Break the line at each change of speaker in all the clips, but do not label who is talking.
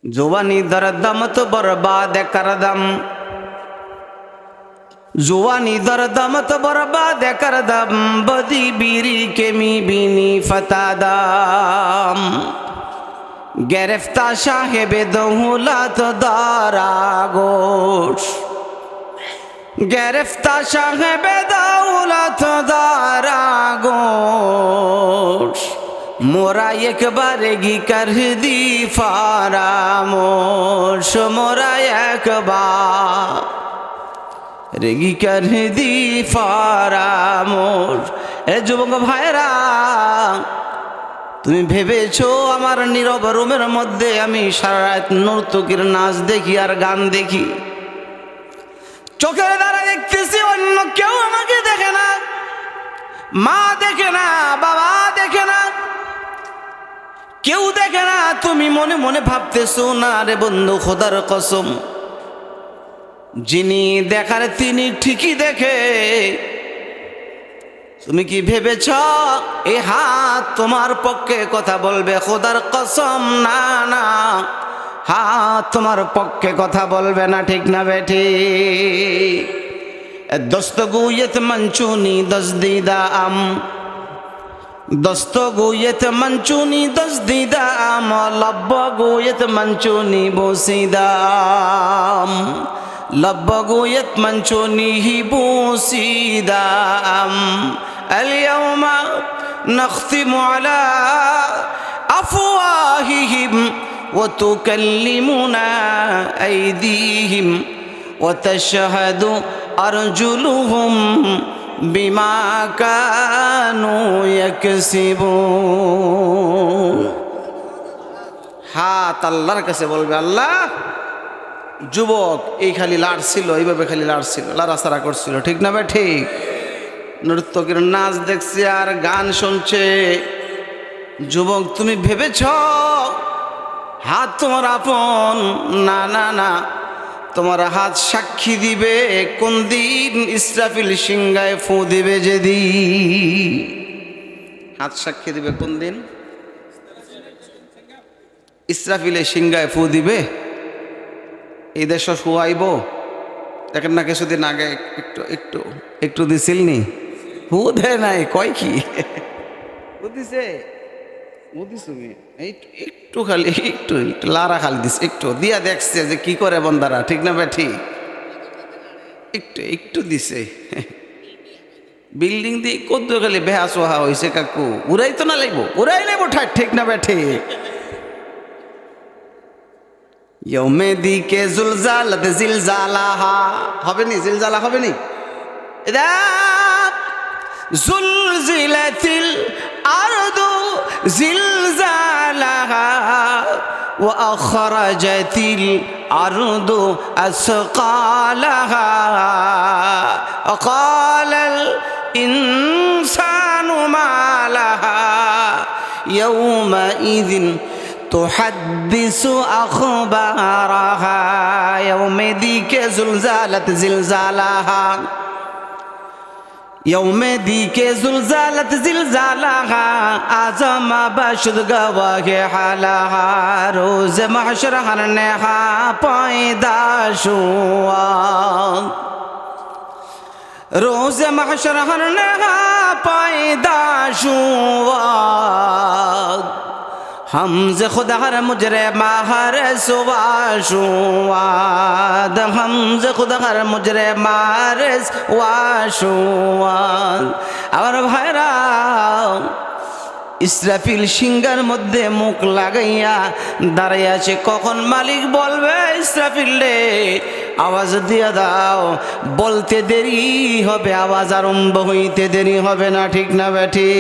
जुवानी दरदम तो बर्बाद कर दम, जुवानी दरदम तो बर्बाद कर दम, बदी बीरी के मी बीनी फतादम। गिरफ्ता साहेबे दौलत दारा गोश, गिरफ्ता साहेबे दौलत दारा गोश। मोरा एक बारेगी कर दी फारामोश, मोरा एक बारेगी कर दी फारामोश। ए যুবক ভাইরা, তুমি ভেবেছো আমার নীরব রুমের মধ্যে আমি সারা রাত নর্তকীর নাচ দেখি আর গান দেখি? চোখের দ্বারা দেখতেছি, অন্য কেউ আমাকে দেখে না, মা দেখে না, বাবা দেখে না, কেউ দেখে না। তুমি মনে মনে ভাবতেছো না রে বন্ধু, খোদার কসম, যিনি দেখার তিনি ঠিকই দেখে। তুমি কি ভেবেছ এই হাত তোমার পক্ষে কথা বলবে? খোদার কসম, না না, হাত তোমার পক্ষে কথা বলবে না। ঠিক না বেঠি? দস্তগুয়েত মঞ্চুনি দসদিদা আম, দস্তগুয়েত মঞ্চুনি দসদিদা আম, লব্বগুয়েত মঞ্চুনি বসিদাম, লব্বগুয়েত মঞ্চুনি হি বসিদাম। اليوم نختم على أفواههم وتكلمنا أيديهم وتشهد أرجلهم بما كانوا يكسبون। হাত আল্লাহর কাছে বলবে, আল্লাহ, যুবক এই খালি লাড়ছিল, এইভাবে খালি লাড়ছিল, লাড়াচাড়া করছিল, ঠিক না ভাই? ঠিক। নর্তকীর নাচ দেখছে আর গান শুনছে। যুবক, তুমি ভেবেছ হাত তোমার আপন? না না না, তোমার হাত সাক্ষী দিবে কোন দিন? ইসরাফিল সিংহায় ফু দিবে যেদিন। হাত সাক্ষী দিবে কোন দিন? ইসরাফিলে সিংহায় ফু দিবে। এই দেশ শুয়াইব। দেখেন না, কিছুদিন আগে একটু একটু একটু দিছিলনি, হু দেয় নাই, কয় কি দিছে, একটু খালি একটু একটু লারা খালি দিছে, একটু দিয়া দেখছে যে কি করে বন্দারা, ঠিক না বেঠি? একটু একটু দিছে। বিল্ডিং দিয়ে কত খালি বেহা সোহা হয়েছে কাকু, উড়াই তো না লাগবো, উড়াই নেব ঠাক, ঠিক না বেঠি? यौमे दी के जुलजालत जिलजालाहा, হবে নি? জিলজালা হবে নি? ইদা जुलजिलतिल आरदु जिलजालाहा व अखरजतिल आरदु असकालाहा वक़ालल इंसानु मा लहा यौमइज़िन तुहद्दिसु अखबारहा। यौमे दी के जुलजालत जिलजालाहा, यौमे दी के जुलजालत जिलजालाहा, आज़मा बशुद गवाहे हालाहा, रोज़ महशर हर नेहा पैदा शुआ, रोज़ महशर हर नेहा पैदा शुआ। हमज़े खुदा हर मुजरे माहर सुवाशुआद, हमज़े खुदा हर मुजरे माहर सुवाशुआद। আমার ভাইরা, ইসরাফিল সিংহার মধ্যে মুখ লাগাইয়া দাঁড়াইয়া আছে। কখন মালিক বলবে, ইসরাফিল রে আওয়াজ দিয়া দাও, বলতে দেরি হবে, আওয়াজ আরম্ভ হইতে দেরি হবে না, ঠিক না বেঠি?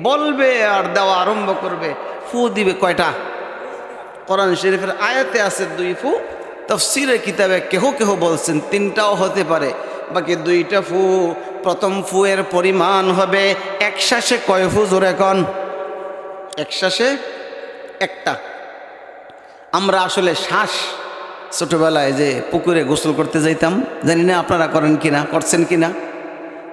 বলবে আর দেওয়া আরম্ভ করবে। ফু দিবে কয়টা? কোরআন শরীফের আয়াতে আছে 2 ফু, তাফসীরের কিতাবে কেহ কেহ বলছেন 3টাও হতে পারে, বাকি 2টা ফু। প্রথম ফু এর পরিমাণ হবে এক শ্বাসে কয় ফু? জোরে কোন? এক শ্বাসে একটা। আমরা আসলে শ্বাস ছোটবেলায় যে পুকুরে গোসল করতে যাইতাম, জানি না আপনারা করেন কিনা, করছেন কিনা?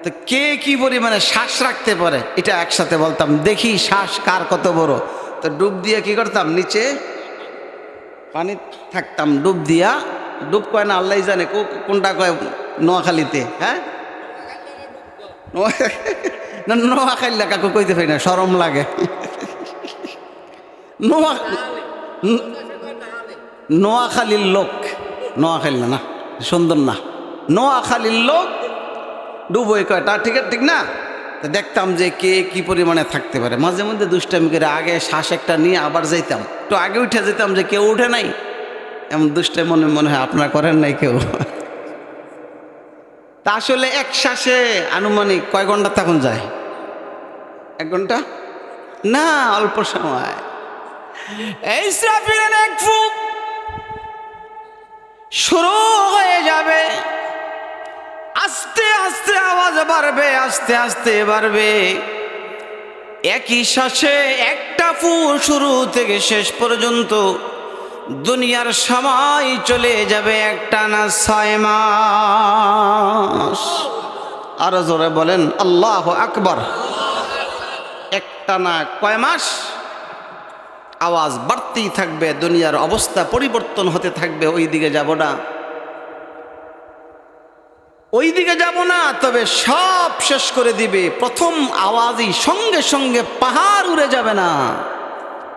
তো কে কি পরিমাণে শ্বাস রাখতে পারে এটা একসাথে বলতাম, দেখি শ্বাস কার কত বড়। তো ডুব দিয়ে কি করতাম, নিচে পানি থাকতাম ডুব দিয়া, ডুব কয় না আল্লাহ জানে কোনটা কয়, নোয়াখালীতে, হ্যাঁ না নোয়াখালী কাকু কইতে পারি না, শরম লাগে। নোয়া নোয়াখালীর লোক, নোয়াখালী না, সুন্দর না, নোয়াখালীর লোক ডুবোই কয়, তা ঠিক না। তা দেখতাম যে কে কি পরিমাণে থাকতে পারে। মাঝে মধ্যে দুষ্টামি করে আগে শ্বাস একটা নিয়ে আবার যাইতাম, একটু আগে উঠে যেতাম যে কেউ উঠে নাই, এমন দুষ্টামি মনে হয় আপনারা করেন নাই কেউ। তা আসলে এক শ্বাসে আনুমানিক কয় ঘন্টা তখন যায়? 1 ঘন্টা না, অল্প সময়। এই ইসরাফিলের এক ফুঁক শুরু হয়ে যাবে, আস্তে আস্তে আওয়াজ বাড়বে, আস্তে আস্তে বাড়বে। একই শ্বাসে একটা ফু শুরু থেকে শেষ পর্যন্ত দুনিয়ার সময় চলে যাবে একটানা 6 মাস। আরো জোরে বলেন আল্লাহু আকবার। একটানা কয় মাস আওয়াজ বাড়তেই থাকবে, দুনিয়ার অবস্থা পরিবর্তন হতে থাকবে। ওই দিকে যাব না, ওই দিকে যাব না, তবে সব শেষ করে দিবে। প্রথম আওয়াজই সঙ্গে সঙ্গে পাহাড় উড়ে যাবে না,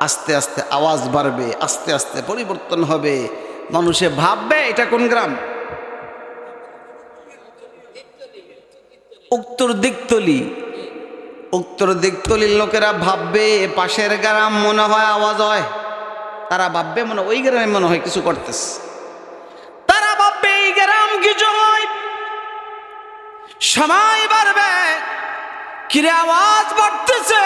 আস্তে আস্তে আওয়াজ বাড়বে, আস্তে আস্তে পরিবর্তন হবে। মানুষে ভাববে এটা কোন গ্রাম? উত্তর দিকতলি। উত্তর দিকতলির লোকেরা ভাববে পাশের গ্রাম মনে হয় আওয়াজ হয়, তারা ভাববে মনে ওই গ্রামে মনে হয় কিছু করতেছে, তারা ভাববে এই গ্রাম কিছু হয়। সময় বাড়বে, কিরে আওয়াজ বাড়তেছে,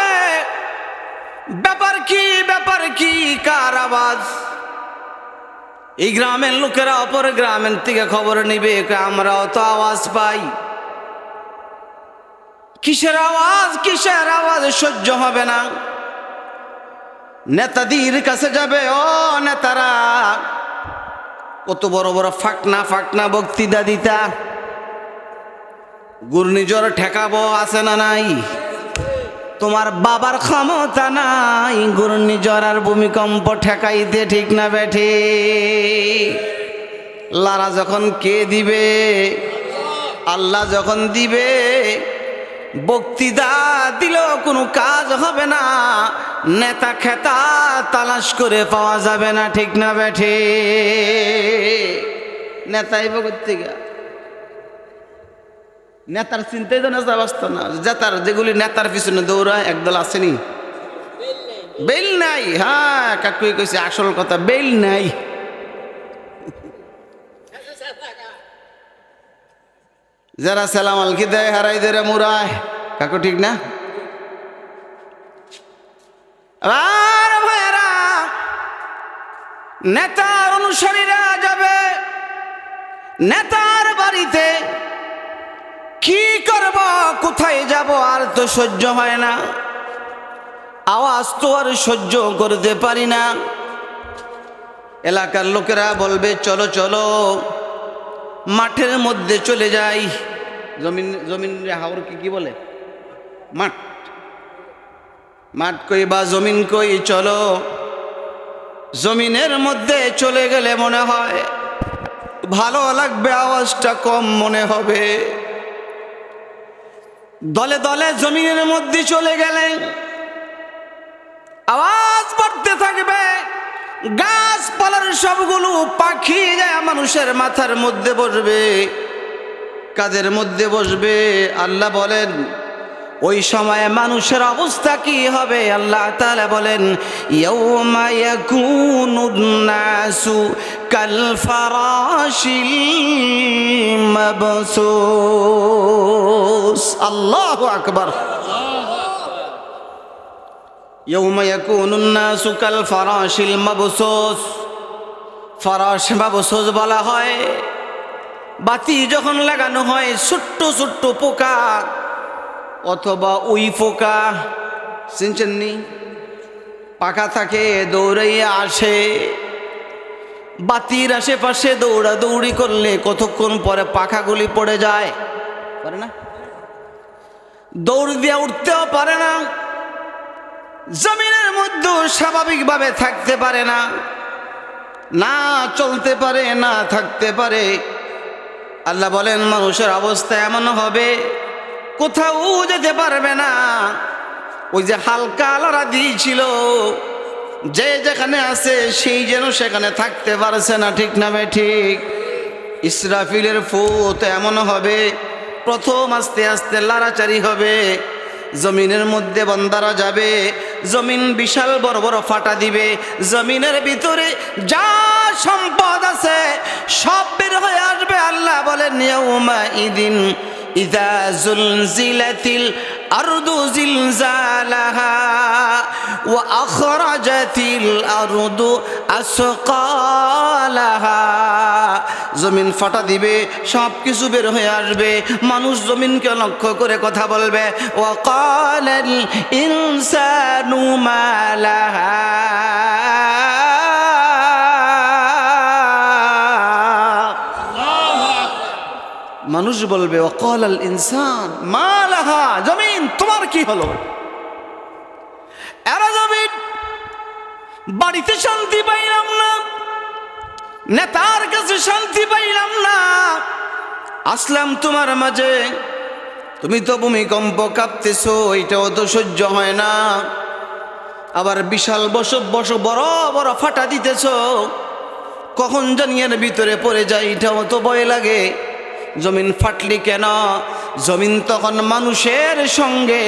ব্যাপার কি, ব্যাপার কি, কার আওয়াজ? এই গ্রামের লোকেরা অপর গ্রামের থেকে খবর নিবে, আমরাও তো আওয়াজ পাই। কিসের আওয়াজ, কিসের আওয়াজ? সহ্য হবে না, নেতাদের কাছে যাবে। ও নেতারা, কত বড় বড় ফাকনা ফাকনা বক্তৃতা দিতা, ঘূর্ণিঝড় ঠেকাবো, আছে না নাই? তোমার বাবার ক্ষমতা নাই ঘূর্ণিঝড় আর ভূমিকম্প ঠেকাইতে, ঠিক না বেঠে? লারা যখন কে দিবে? আল্লাহ যখন দিবে। বক্তৃতা দিলেও কোনো কাজ হবে না, নেতা খেতা তালাশ করে পাওয়া যাবে না, ঠিক না বেঠে? নেতাই বক্তৃতা, নেতার চিন্তাই তো নেতা বাঁচত না। জেতার যেগুলি নেতার পিছনে দৌড়ায় একদল আসেনি, বেল নাই। হ্যাঁ কাকুই কইছে আসল কথা, বেল নাই। যারা সালাম আলকি দেয় হারাই দেয় মুরায়, কাকু ঠিক না? আর ভাইরা, নেতার অনুসারীরা যাবে নেতার বাড়িতে, কি করব, কোথায় যাব? আর তো সহ্য হয় না, আওয়াজ তো আর সহ্য করতে পারি না। এলাকার লোকেরা বলবে চলো চলো মাঠের মধ্যে চলে যাই। জমিন জমিন হাওর কি বলে? মাঠ। মাঠ কই বা জমিন কই? চলো জমিনের মধ্যে চলে গেলে মনে হয় ভালো লাগবে, আওয়াজটা কম মনে হবে। দলে দলে জমিনের মধ্যে চলে গেলে আওয়াজ বাড়তে থাকবে, গাছপালার সবগুলো পাখি যায় মানুষের মাথার মধ্যে বসবে, কাদের মধ্যে বসবে। আল্লাহ বলেন ওই সময়ে মানুষের অবস্থা কি হবে? আল্লাহ তাআলা বলেন ইয়াউমা ইয়াকুনুন নাসু কাল ফারাশিল মাবসুস। আল্লাহু আকবার। ইয়াউমা ইয়াকুনুন নাসু কাল ফারাশিল মাবসুস। ফারাশ মাবসুস বলা হয় বাতি যখন লাগানো হয় ছোট্ট ছোট্ট পোকা অথবা উই পোকা, চিনছেননি? পাখা থাকে দৌড়াইয়া আসে, বাতির আশেপাশে দৌড়াদৌড়ি করলে কতক্ষণ পরে পাখাগুলি পড়ে যায়, পারে না? দৌড় দিয়ে উঠতেও পারে না, জমিনের মধ্যে স্বাভাবিকভাবে থাকতে পারে না। না চলতে পারে, না থাকতে পারে। আল্লাহ বলেন মানুষের অবস্থা এমন হবে কোথাও যেতে পারবে না। ওই যে হালকা আলারা দিয়েছিল, যে যেখানে আছে সেই যেন সেখানে থাকতে পারছে না, ঠিক না বে ঠিক? ইসরাফিলের ফু তো এমন হবে, প্রথম আস্তে আস্তে লাড়াচাড়ি হবে, জমিনের মধ্যে বান্দারা যাবে, জমিন বিশাল বড় বড় ফাটা দিবে, জমিনের ভিতরে যা সম্পদ আছে সব বের হয়ে আসবে। আল্লাহ বলেন ইয়াউমা ইদিন ইযা জুলজিলাতিল আরদু জিলজালাহা ওয়া আখরাজাতিল আরদু আসকালাহা। জমিন ফাটা দিবে, সব কিছু বের হয়ে আসবে, মানুষ জমিনকে লক্ষ্য করে কথা বলবে, ওয়া ক্বালাল ইনসানু মা লাহা। মানুষ বলবে ওয়াকালাল ইনসান মা লাহা, জমিন তোমার কি হলো? এরা জমিন, বাড়িতে শান্তি পাইলাম না, নেতার কাছে শান্তি পাইলাম না, আসলাম তোমার মাঝে, তুমি তো ভূমিকম্প কাঁপতেছো, এটাও তো সহ্য হয় না, আবার বিশাল বড় বড় ফাটা দিতেছো, কখন জানি এর ভিতরে পড়ে যায়, এটাও তো ভয় লাগে। জমিন ফাটলি কেন? জমিন তখন মানুষের সঙ্গে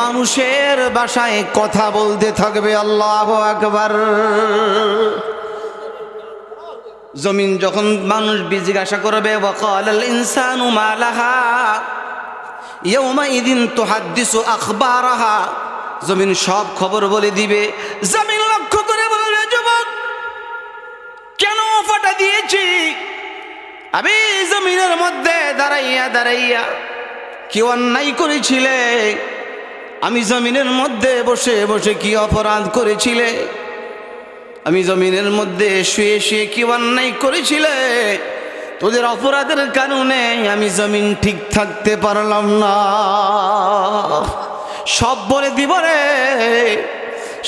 মানুষের ভাষায় কথা বলতে থাকবে। আল্লাহু আকবার। জমিন যখন মানুষ জিজ্ঞাসা করবে ওয়াকালাল ইনসানু মা লাহা ইয়াউমা ইদিন তুহাদ্দিসু আখবারাহা, জমিন সব খবর বলে দিবে। জমিন লক্ষ্য করে বলবে যুবক কেন ফাটা দিয়েছি? আমি জমিনের মধ্যে দাঁড়াইয়া কি অন্যায় করেছিলে? আমি জমিনের মধ্যে বসে বসে কি অপরাধ করেছিলে? আমি জমিনের মধ্যে শুয়ে শুয়ে কি অন্যায় করেছিলে? তোদের অপরাধের কারণে আমি জমিন ঠিক থাকতে পারলাম না। সব বলে দিব রে,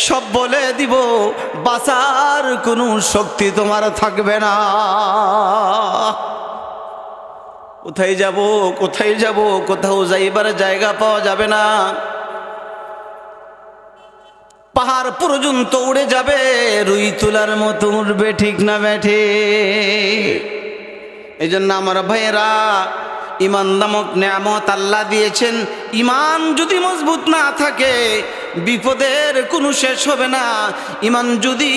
সব বলে দিব, বাঁচার কোনো শক্তি তোমার থাকবে না। কোথায় যাব, কোথায় যাব? কোথাও যাইবার জায়গা পাওয়া যাবে না, পাহাড় পর্যন্ত উড়ে যাবে, রুই তুলার মতো উঠবে, ঠিক না বেঠে? এই জন্য আমার ভাইয়েরা, ইমান নামক নেয়ামত আল্লাহ দিয়েছেন, ইমান যদি মজবুত না থাকে বিপদের কোনো শেষ হবে না। ইমান যদি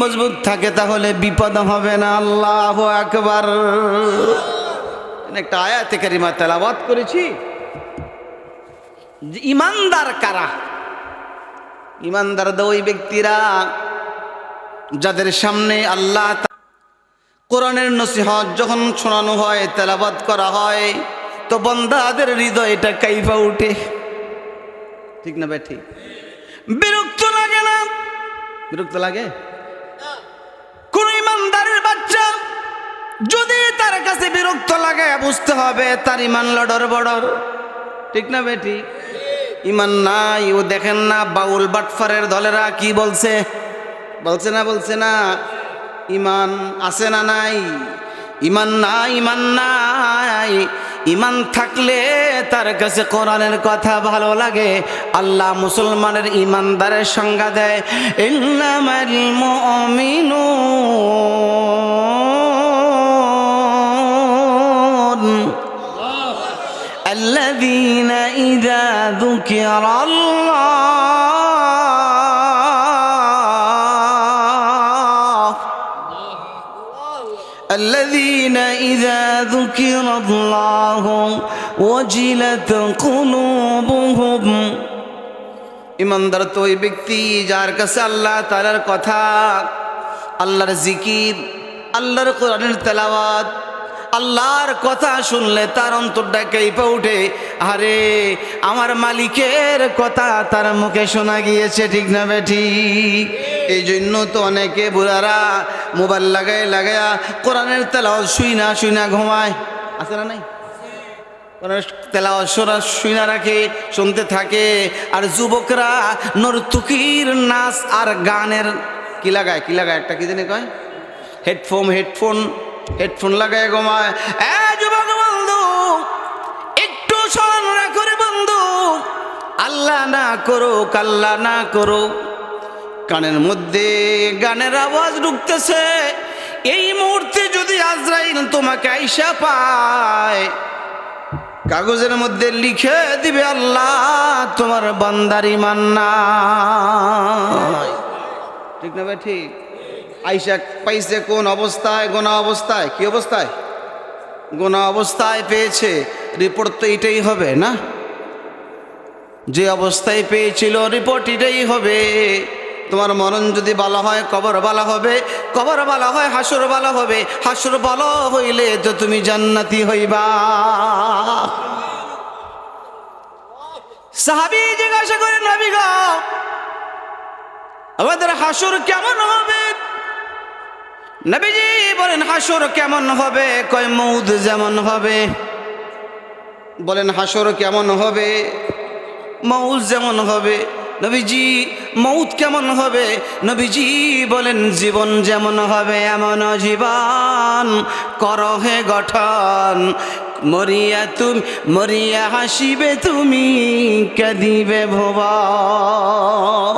মজবুত থাকে তাহলে বিপদ হবে না। আল্লাহু আকবার। একটা আয়াতে কারিমা তেলাওয়াত করেছি, যে ইমানদার কারা? ইমানদার ওই ব্যক্তিরা যাদের সামনে আল্লাহ কোরআনের নসিহত যখন শোনানো হয়, তেলাওয়াত করা হয়, তো বান্দাদের হৃদয়টা কাইফা উঠে, ঠিক না ভাই? ঠিক। বিরক্ত লাগে না? বিরক্ত লাগে? কোন ইমানদারের বাচ্চা যদি তার কাছে বিরক্ত লাগে, বুঝতে হবে তার ইমান লডর বড়র, ঠিক না বেটি? ইমান নাই। ও দেখেন না বাউল বাটফারের দলেরা কি বলছে, বলছে না? বলছে না ইমান আছে না নাই? ইমান নাই, ইমান নাই। ইমান থাকলে তার কাছে কোরআনের কথা ভালো লাগে। আল্লাহ মুসলমানের ইমানদারের সংজ্ঞা দেয়, ইন্নামাল মুমিনুন আল্লাযীনা ইযা যুকিরাল্লাহ الذين إذا ذكر الله وجلت قلوبهم। ইমানদার তো ওই ব্যক্তি যার কাছে আল্লাহ তাআলার কথা, আল্লাহর জিকির, আল্লাহর কোরআনের তেলাওয়াত, আল্লাহর কথা শুনলে তার অন্তরটা কেঁপে ওঠে। আরে আমার মালিকের কথা তার মুখে শোনা গিয়েছে, ঠিক না বেঠি? এই জন্য তো অনেকে বুড়ারা মোবাইল লাগায়া কোরআনের তেলাওয়াত শুইনা ঘুমায়, আছে না নাই? কোরআনের তেলাওয়াত শুইনা রাখে, শুনতে থাকে। আর যুবকরা নর্তকীর নাচ আর গানের কি লাগায় একটা কি জানি কয় হেডফোন লাগায় ঘুমায়। যুবক বন্ধু, একটু স্মরণ রাখো রে বন্ধু, আল্লাহ না করুক, আল্লাহ না করুক, কানের মধ্যে গানের আওয়াজ ঢুকতেছে। এই মুহূর্তে যদি আজরাইল তোমাকে আইসা পায়, কাগজের মধ্যে লিখে দিবে আল্লাহ তোমার বান্দার ঈমান নাই। ঠিক না ভাই? ঠিক। আইসা পাইছে কোন অবস্থায়? গোনা অবস্থায়। কি অবস্থায়? গোনা অবস্থায় পেয়েছে। রিপোর্ট তো এটাই হবে না? যে অবস্থায় পেয়েছিল রিপোর্ট এটাই হবে। তোমার মরণ যদি ভালো হয় কবর ভালো হবে, কবর ভালো হয় হাসর ভালো হবে, হাসর ভালো হইলে তো তুমি জান্নাতি হইবা। সাহাবী জিজ্ঞাসা করেন, নবী গো, আমাদের হাসর কেমন হবে? নবীজি বলেন, হাসর কেমন হবে? কয় মউত যেমন হবে। বলেন হাসর কেমন হবে? মউত যেমন হবে। নবীজি মউত কেমন হবে? নবীজি বলেন জীবন যেমন হবে এমন জীবন করহে গঠন, মরিয়া হাসিবে তুমি, কাঁদিবে ভুবন।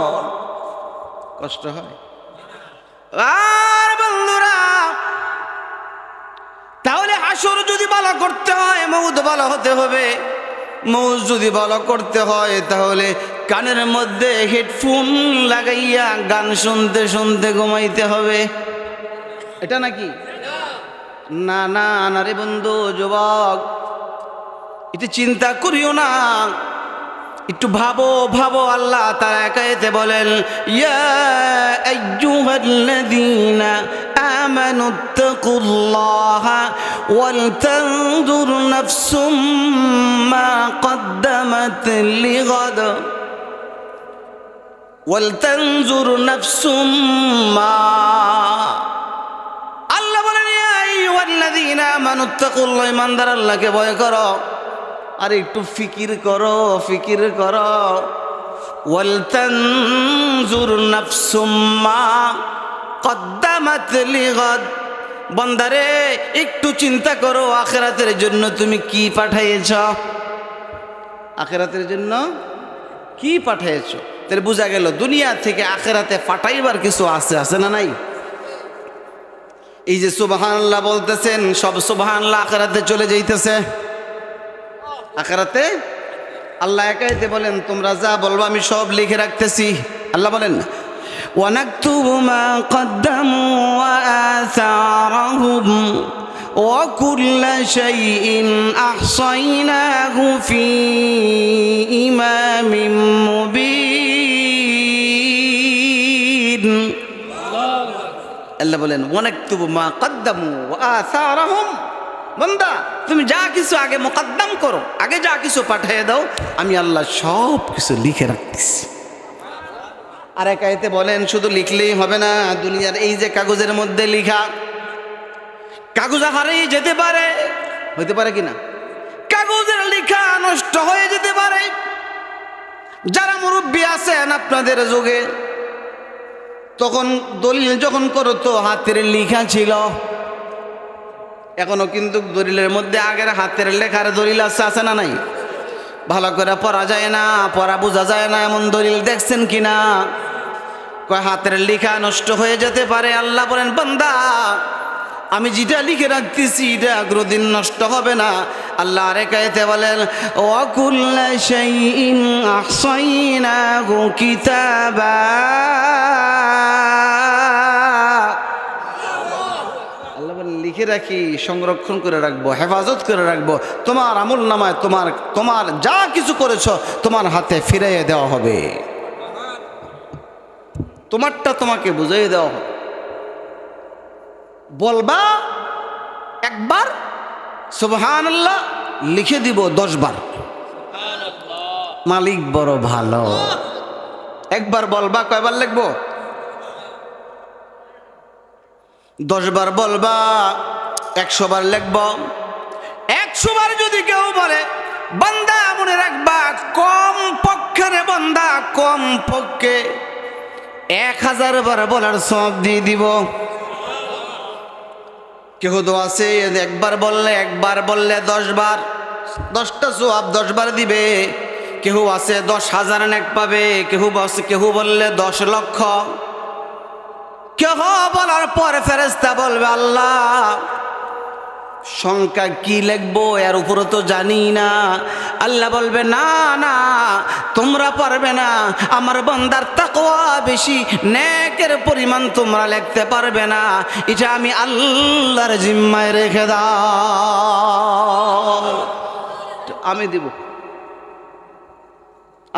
কষ্ট হয় আর বন্ধুরা, তাহলে হাসর যদি ভালো করতে হয় মউত ভালো হতে হবে। মউত যদি ভালো করতে হয় তাহলে কানের মধ্যে হেডফোন লাগাইয়া গান শুনতে শুনতে ঘুমাইতে হবে। এটা নাকি? না না না রে বন্ধু, যুবক, এটা চিন্তা করিও না, একটু ভাবো ভাবো। আল্লাহ তাআলা একাইতে বলেন, ইয়া আইয়ুহাল্লাযীনা আমানুত্তাকুল্লাহা ওয়াল তানজুর নাফসুম মা কদ্দামাত লিগাদ, ওয়াল তানজুর নাফসুম মা। আল্লাহ বলেন, ইয়া আইয়ুহাল্লাযীনা আমানুত্তাকুল্লাহ, ইমানদার আল্লাহকে ভয় করো। আর একটু ফিকির করো, ফিকির করো। ওয়াল তানজুর নাফসুম মা কদ্দামাত লিগাদ, বান্দারে একটু চিন্তা করো আখিরাতের জন্য তুমি কি পাঠাইছ। আখিরাতের জন্য কি পাঠাইছ? তাহলে বোঝা গেল দুনিয়া থেকে আখিরাতে পাঠাইবার কিছু আছে, আছে না নাই? এই যে সুবহানাল্লাহ বলতেছেন, সব সুবহানাল্লাহ আখিরাতে চলে যাইতেছে। আখিরাতে আল্লাহ একাইতে বলেন, তোমরা যা বলবো আমি সব লিখে রাখতেছি। আল্লাহ বলেন, ওয়ানাকতুবু মা কদ্দামু ওয়া আসারহুম ওয়া কুল্লা শাইইন আহসাইনাহু ফি ইমামিম মুবিন। আল্লাহ বলেন, ওয়ানাকতুবু মা কদ্দামু ওয়া আসারহুম, বান্দা তুমি যা কিছু আগে মুকদ্দম করো, আগে যা কিছু পাঠিয়ে দাও, আমি আল্লাহ সব কিছু লিখে রাখতেছি। আর এক আয়াতে বলেন, শুধু লিখলেই হবে না, দুনিয়ার এই যে কাগজের মধ্যে লিখা, কাগজ হারিয়ে যেতে পারে, হইতে পারে কিনা? কাগজের লেখা নষ্ট হয়ে যেতে পারে। যারা মুরব্বী আছেন আপনাদের যুগে, তখন দলিল যখন করতো হাতের লেখা ছিল। এখনো কিন্তু দলিলের মধ্যে আগের হাতের লেখার দলিল আছে, আছে না নাই? ভালো করে পড়া যায় না, পড়া বোঝা যায় না, এমন দলিল দেখছেন কিনা? কয় হাতের লেখা নষ্ট হয়ে যেতে পারে। আল্লাহ বলেন, বান্দা আমি যেটা লিখে রাখতেছি এটা কোনোদিন নষ্ট হবে না। আল্লাহ আরেক আয়াতে বলেন, ওয়া কুল্লা শাইইন আহসাইনাহু কিতাবা। আল্লাহ বলেন, লিখে রাখি, সংরক্ষণ করে রাখবো, হেফাজত করে রাখবো। তোমার আমল নামায় তোমার যা কিছু করেছো তোমার হাতে ফিরিয়ে দেওয়া হবে, তোমারটা তোমাকে বুঝিয়ে দেওয়া হবে। বলবা একবার সুবহানাল্লাহ, লিখে দিব 10 বার। মালিক বড় ভালো। একবার বলবা, কয়বার লিখবো? 10 বার বলবা, 100 বার লিখব। 100 বার যদি কেউ বলে, বান্দা মনে রাখবা কম পক্ষে রে বান্দা, কম পক্ষে 1000 বার বলার সওয়াব দিয়ে দিব। কেহ দোয়া আছে একবার বললে 10 বার 10টা সওয়াব 10 বার দিবে। কেহ আছে 10,000 নেক পাবে, কেহ বললে 10 লক্ষ। কেহ বলার পর ফেরেশতা বলবে আল্লাহ সংখ্যা কি লিখবো এর উপরও তো জানি না। আল্লাহ বলবে না না তোমরা পারবে না, আমার বান্দার তাকওয়া বেশি, নেকের পরিমাণ তোমরা লিখতে পারবে না, এটা আমি আল্লাহর জিম্মায় রেখে দাও, আমি দিব।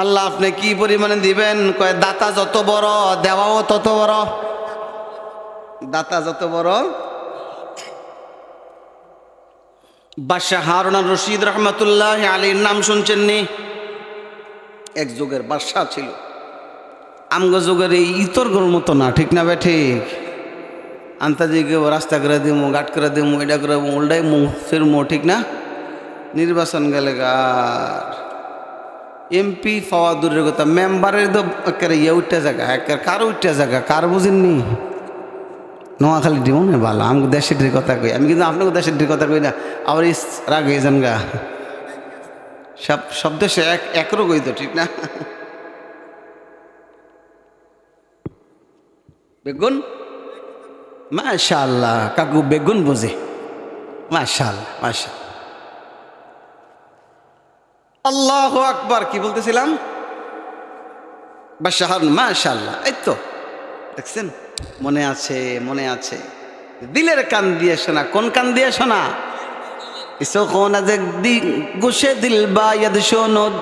আল্লাহ আপনি কি পরিমাণে দিবেন? কয় দাতা যত বড় দেওয়াও তত বড়। দাতা যত বড়। বাদশাহ হারুন আর রশিদ রহমতুল্লাহ আলীর নাম শুনছেন নি? এক যুগের বাদশাহ ছিল। আমগো যুগের এই ইতরগুলোর মতো না, ঠিক না বে ঠিক? আন্তাজিকে রাস্তা করে দিমু, গাট করে দিমু, এটা করে উল্টাই মু ফিরমু, ঠিক না? নির্বাচন গেলে আর এমপি পাওয়া দূরের কথা, মেম্বারের তো একেবারে ইয়ে উঠতে জায়গা, একের কারো উঠতে জায়গা, কার বুঝেননি? নোয়াখালী দিব না ভালো, আমি দেশের কথা কই, আমি কিন্তু আপনাকে দেশের কথা কই না, আবার রাগ হয়ে যান গা। সব দেশে একরও কই তো, ঠিক না? বেগুন মাশাআল্লাহ, কাকু বেগুন বোঝে, মাশাআল্লাহ মাশাআল্লাহ। আল্লাহু আকবার। কি বলতেছিলাম? বাদশাহ হারুন মাশাআল্লাহ। এই তো দেখছেন, মনে আছে মনে আছে। দিলের কান দিয়ে শোনা। কোন কান দিয়ে শোনা? ইসোখন আজ গুশে দিল বা ইয়াদ শোনদ,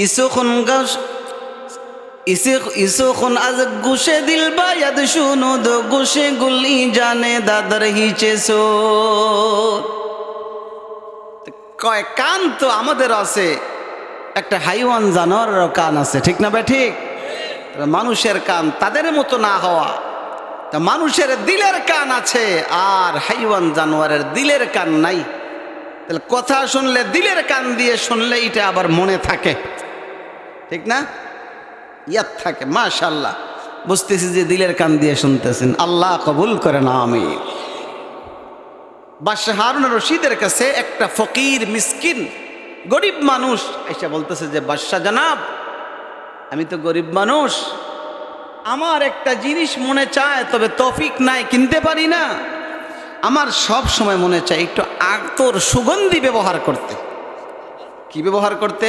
ইসোখন গাছ ইসোখন আজ গুশে দিল বা ইয়াদ শোনদ, গুশে গুলি জানে দাদার হিচে সো। কয় কান তো আমাদের আছে, একটা হাইওয়ান জানোয়ারেরও কান আছে, ঠিক না ভাই ঠিক? মানুষের কান তাদের মতো না হওয়া, তা মানুষের দিলের কান আছে আর হাইওয়ান জানোয়ারের দিলের কান নাই। তাহলে কথা শুনলে দিলের কান দিয়ে শুনলে এটা আবার মনে থাকে, ঠিক না? ইয়াদ থাকে। মাশাআল্লাহ, বুঝতেছি যে দিলের কান দিয়ে শুনতেছেন, আল্লাহ কবুল করে না। আমি বাদশাহ হারুন আর রশিদের কাছে একটা ফকির মিসকিন গরিব মানুষ এসে বলতেছে যে বাদশাহ জনাব, আমি তো গরিব মানুষ, আমার একটা জিনিস মনে চায়, তবে তৌফিক নাই, কিনতে পারি না। আমার সব সময় মনে চায় একটু আতর সুগন্ধি ব্যবহার করতে। কি ব্যবহার করতে?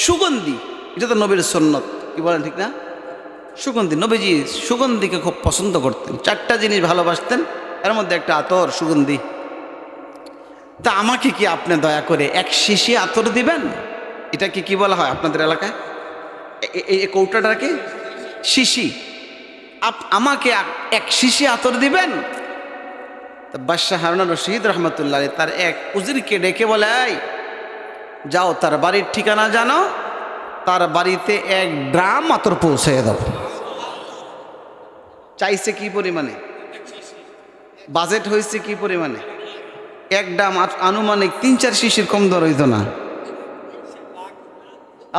সুগন্ধি। এটা তো নবীর সুন্নত, কি বলেন ঠিক না? সুগন্ধি। নবীজি সুগন্ধিকে খুব পছন্দ করতেন, 4টা জিনিস ভালোবাসতেন, এর মধ্যে একটা আতর, সুগন্ধি। তা আমাকে কি আপনি দয়া করে 1 শিশি আতর দিবেন? এটাকে কি বলা হয় আপনাদের এলাকায়? এই কৌটাটাকে শিশি। আমাকে 1 শিশি আতর দিবেন? তা বাদশাহ হারুন আর রশিদ রহমতুল্লাহ তার এক উজিরকে ডেকে বলে, এই যাও, তার বাড়ির ঠিকানা জানো, তার বাড়িতে 1 ড্রাম আতর পৌঁছে দাও। চাইছে কি পরিমাণে? বাজেট হয়েছে কি পরিমাণে? 1 ড্রাম আনুমানিক 3-4 শিশির কম দর হইতো না।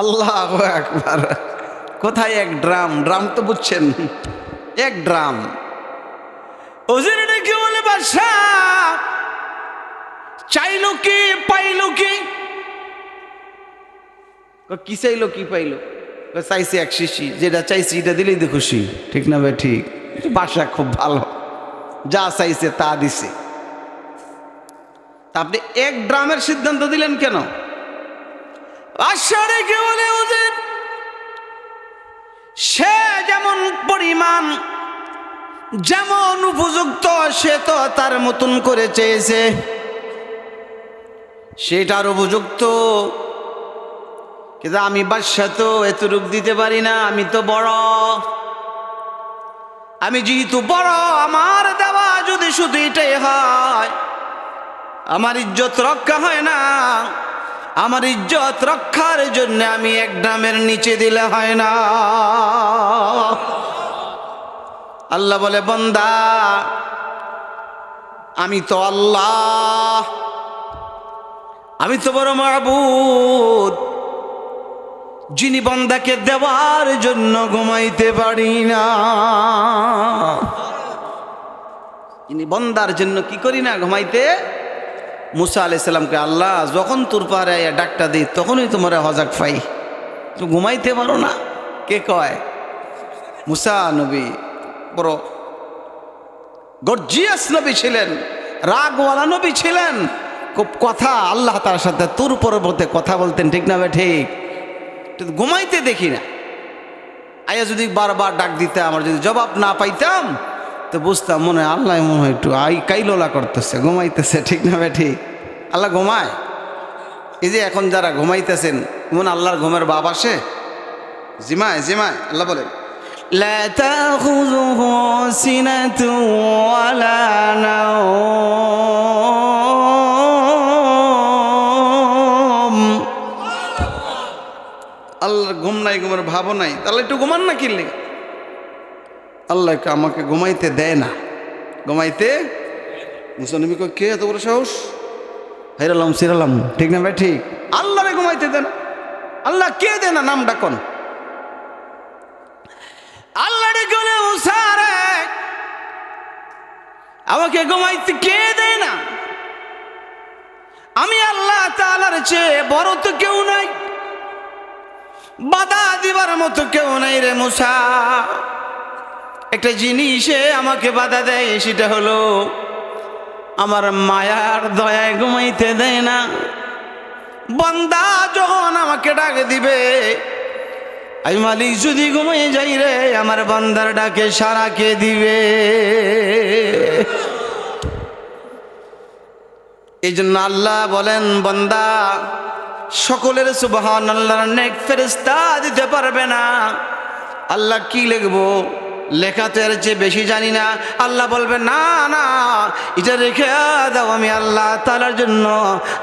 আল্লাহু আকবার। কোথায় 1 ড্রাম? ড্রাম তো বুঝছেন, 1 ড্রাম। ওজির কি বলে, বাদশাহ চাইলো কি পাইলো কি? কি চাইলো কি পাইলো? চাইছি 1 শিশি, যেটা চাইছি এটা দিলেই তো খুশি, ঠিক না ভাই ঠিক? বাদশা খুব ভালো, যা চাইছে তা দিছে। তা আপনি 1 ড্রামের সিদ্ধান্ত দিলেন কেন? বাদশা কি বলে, ওজির সে যেমন পরিমাণ, যেমন উপযুক্ত, সে তো তার মতন করে চেয়েছে, সেটার উপযুক্ত, কিন্তু আমি বাদশা তো এতটুক দিতে পারি না, আমি তো বড়। আমি যেহেতু বড়, আমার দেওয়া যদি শুধু এটাই হয়, আমার ইজ্জত রক্ষা হয় না। আমার ইজ্জত রক্ষার জন্য আমি 1 ড্রামের নিচে দিলে হয় না। আল্লাহ বলে, বান্দা আমি তো আল্লাহ, আমি তো বড় মাবুদ, যিনি বান্দাকে দেওয়ার জন্য ঘুমাইতে পারি না। ইনি বন্দার জন্য কি করি না ঘুমাইতে। মুসা আলাইহিস সালামকে আল্লাহ যখন তোর পারে ডাকটা দিই তখনই তোমার হজাক পাই, তো ঘুমাইতে পারো না। কে কয়? মুসা নবী বড় গর্জিয়াস নবী ছিলেন, রাগওয়ালা নবী ছিলেন, খুব কথা আল্লাহ তার সাথে তোর পরবর্তী কথা বলতেন, ঠিক না ঠিক? কিন্তু ঘুমাইতে দেখি না। আয়া যদি বারবার ডাক দিতে আমার যদি জবাব না পাইতাম তো বুঝতাম মনে হয় আল্লাহ মনে হয় একটু কাইলোলা করতেছে, ঘুমাইতেছে, ঠিক না ঠিক? আল্লাহ ঘুমায়। এই যে এখন যারা ঘুমাইতেছেন এমন আল্লাহর ঘুমের বাপ আসে? জিমায় জিমায়। আল্লাহ বলেন লা তাখুযুহু সিনাতু ওয়ালা নাওম। আল্লাহর ঘুম নাই, ঘুমের ভাবও নাই, তাহলে একটু ঘুমান না কিনলে। আল্লাহ আমাকে ঘুমাইতে দেয় না, ঘুমাইতে। মুসলমান কই কে এত বড় সাহস? হেরালাম সিরালাম, ঠিক না ভাই ঠিক? আল্লাহরে ঘুমাইতে দেন। আল্লাহ কে দেয় না? নাম ডাকন। আল্লাহ গলে উসারে আমাকে ঘুমাইতে কে দেয় না? আমি আল্লাহ তাআলার চেয়ে বড় তো কেউ নাই, বাধা দিবার মতো কেউ নাই রে মুসা। একটা জিনিসে আমাকে বাধা দেয়, সেটা হলো আমার মায়ার দয়ায় ঘুমাইতে দেয় না। বান্দা যখন আমাকে ডাক দিবে, আমি মালিক যদি ঘুমিয়ে যাই রে, আমার বান্দার ডাকে সাড়া কে দিবে? এই জন্য আল্লাহ বলেন, বান্দা সকলের সুবহানাল্লাহর নেক ফেরেশতা দিতে পারবে না। আল্লাহ কি লিখবো? লেখাতে এর চেয়ে বেশি জানি না। আল্লাহ বলবে না না, এটা রেখে দাও আমি আল্লাহ তাআলার জন্য।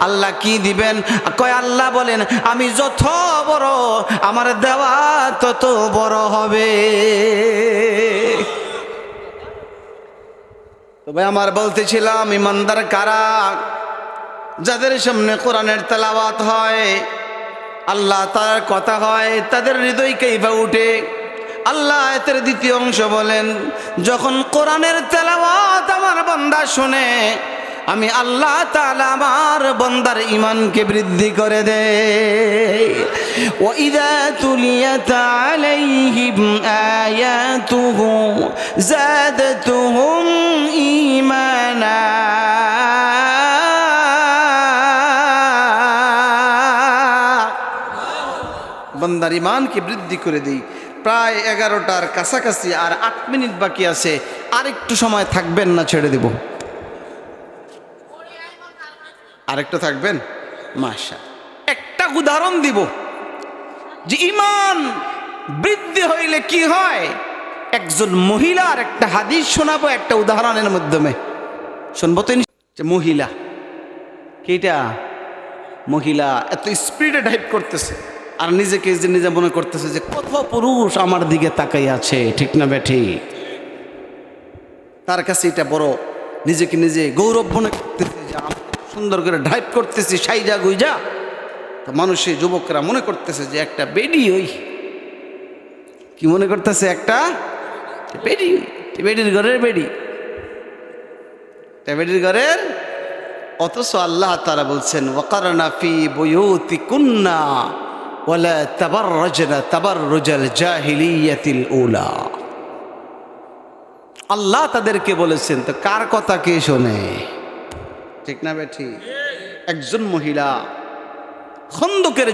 আল্লাহ কি দিবেন? কয় আল্লাহ বলেন, আমি যত বড় আমার দেওয়া তত বড় হবে। তবে আমার বলতেছিলাম, ইমানদার কারা? যাদের সামনে কোরআনের তেলাওয়াত হয়, আল্লাহ তাআলার কথা হয়, তাদের হৃদয় কাঁইপা উঠে। আল্লাহ আয়াতের দ্বিতীয় অংশ বলেন, যখন কোরআনের তেলাওয়াত আমার বান্দা শুনে, আমি আল্লাহ তাআলা আমার বান্দার ঈমানকে বৃদ্ধি করে দেই। ওয়া ইযা তুলিয়াত আলাইহিম আয়াতুহু যাদাতুহুম ঈমানা। বান্দার ঈমানকে বৃদ্ধি করে দেই। প্রায় 11টার কাছাকাছি, আর 8 মিনিট বাকি আছে। আর একটু সময় থাকবেন না ছেড়ে দেব? আরেকটু থাকবেন? মাশাআল্লাহ। একটা উদাহরণ দিব যে ঈমান বৃদ্ধি হইলে কি হয়। একজন মহিলার একটা হাদিস শোনাবো একটা উদাহরণের মাধ্যমে। শুনবো তো? যে মহিলা, কিটা মহিলা এত স্পিডে ড্রাইভ করতেছে আর নিজেকে যে নিজে মনে করতেছে যে কত পুরুষ আমার দিকে তাকাই আছে, ঠিক না বেঠি? তার কাছে এটা বড়, নিজেকে নিজে গৌরব মনে করতেছে যে আমি সুন্দর করে ড্রাইভ করতেছি সাইজা গুইজা। তো মানুষের যুবকরা মনে করতেছে যে একটা বেডি, ওই কি মনে করতেছে? একটা বেডি, বেডির ঘরের বেডি, বেডির ঘরের। অথচ আল্লাহ তাআলা বলছেন, ওয়াকারনা ফি বুয়ুতিকুন্না ওয়ালা তাবাররাজনা তাবাররুজাল জাহিলিয়াতিল উলা। আল্লাহ তাদেরকে বলেছেন, তো কার কথা কে শোনে? ঠিক না বেঠি? একজন মহিলা খন্দকের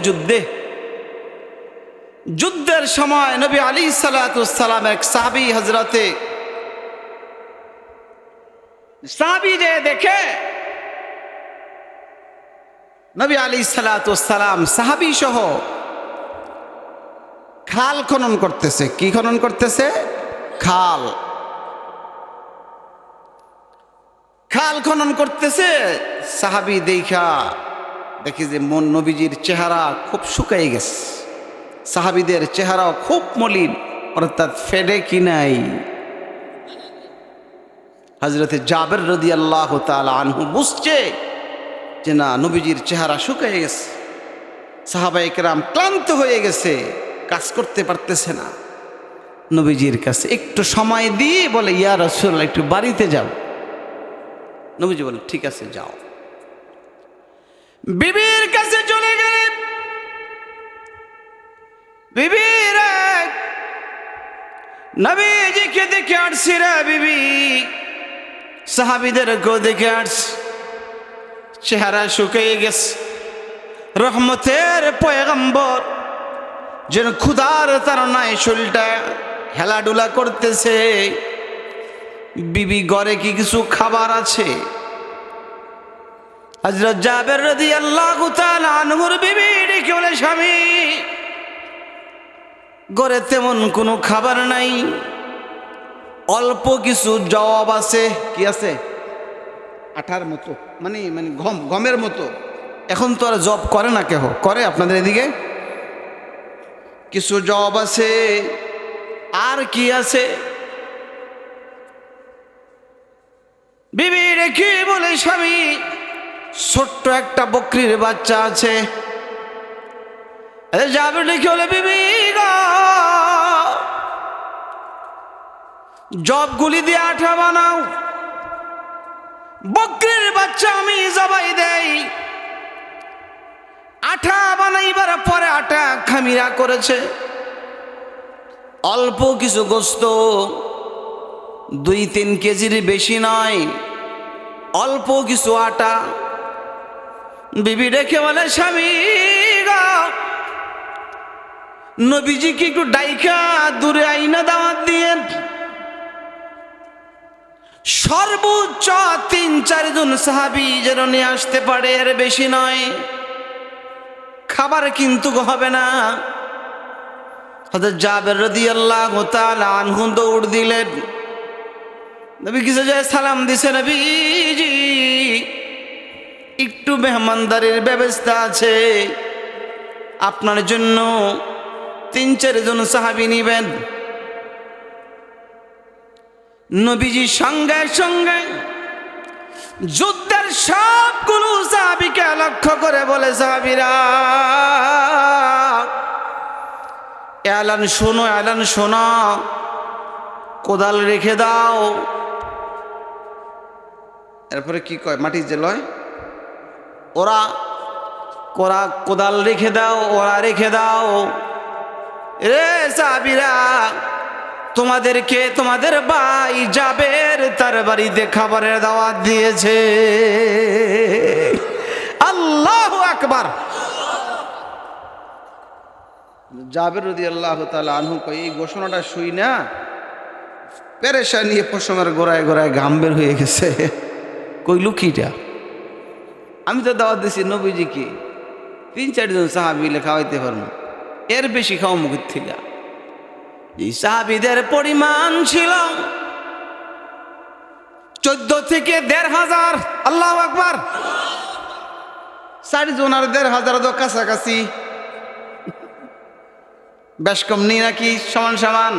যুদ্ধের সময় নবী আলাইহিস সালাতু ওয়াস সালাম এক সাহাবী হযরতে সাহাবী যে দেখে নবী আলাইহিস সালাতু ওয়াস সালাম সাহাবী সহ খাল খনন করতেছে। কি খনন করতেছে? খাল খনন করতেছে। সাহাবী দেখি যে নবীজির চেহারা খুব শুকাই গেছে, সাহাবীদের চেহারাও খুব মলিন, অর্থাৎ ফেডে কি নাই। হযরতে জাবের রাদিয়াল্লাহু তাআলা আনহু বুঝছে যে না, নবীজির চেহারা শুকিয়ে গেছে, সাহাবায়ে কেরাম ক্লান্ত হয়ে গেছে, কাজ করতে পারতেছে না। নবীজির কাছে একটু সময় দিয়ে বলে, ইয়া রাসূলুল্লাহ একটু বাড়িতে যাও। নবীজি বলে ঠিক আছে যাও। বিবির কাছে চলে গেলেন। বিবির নবীজিকে দেখে আসছি রে বিবি, সাহাবীদেরকেও দেখে আসছি, চেহারা শুকিয়ে গেছে। রহমতের পয়গম্বর যেন ক্ষুধার তাড়নায় শরীরটা হেলাডুলা করতেছে। বিবি ঘরে কি কিছু খাবার আছে? হযরত জাবের রাদিয়াল্লাহু তাআলা আনহুর বিবি ডেকে বলে, স্বামী ঘরে তেমন কোনো খাবার নাই, অল্প কিছু জব আছে। কি আছে? আঠার মতো, মানে মানে গমের মতো। এখন তো আর জব করে না, কেহ করে আপনাদের এদিকে? কিছু জব আছে। আর কি আছে? বিবি রেখে বলে, স্বামী ছোট্ট একটা বকরির বাচ্চা আছে। যাবে রেখে বলে, বিবি জবগুলি দিয়ে আঠা বানাও, বকরির বাচ্চা আমি জবাই দেই। আঠা বানাইবার পরে আটা খামিরা করেছে, অল্প কিছু গোস্ত, 2-3 কেজির বেশি নয়, অল্প কিছু আটা। বিবি রেখে বলে, স্বামী নবীজিকে একটু ডাইকা দূরে আইনা দাওয়াত দিয়েন। সর্বোচ্চ 3-4 জন সাহাবী যেন নিয়ে আসতে পারে, এর বেশি নয়। খাবার কিন্তু হবে না। হযরত জাবের রাদিয়াল্লাহু তাআলা আনহু দৌড় দিলেন, নবী কিছু যায় সালাম দিছে, নবীজি একটু মেহমানদারির ব্যবস্থা আছে, আপনার জন্য 3-4 জন সাহাবী নিবেন। নবীজি সঙ্গে সঙ্গে যুদ্ধের সবগুলো সাহাবীকে লক্ষ্য করে বলে, সাহাবীরা এলান শোনো, এলান শোনো, কোদাল রেখে দাও। এরপরে কি কয়? মাটি যে লয়, ওরা কোদাল রেখে দাও, ওরা রেখে দাও। রে সাহাবীরা, তোমাদেরকে তোমাদের ভাই জাবের তার বাড়িতে খাবারের দাওয়াত দিয়েছে। আল্লাহু আকবার। জাবের রাদিয়াল্লাহু তাআলা আনহু কই, এই ঘোষণাটা শুই না পেরেশানি, পশমের গোড়ায় গোড়ায় ঘাম বের হয়ে গেছে। কইলু কিটা? আমি তো দাওয়াত দিছি নবীজিকে, 3-4 জন সাহাবী খাওয়াইতে পারবো, এর বেশি খাওয়া মুখ থেকে। এই সাহাবীদের পরিমাণ ছিল 14 থেকে 1,500। আল্লাহু আকবার। 4 জন আর 1,500 তো কাছাকাছি, বেশ কম নেই নাকি? সমান সমান,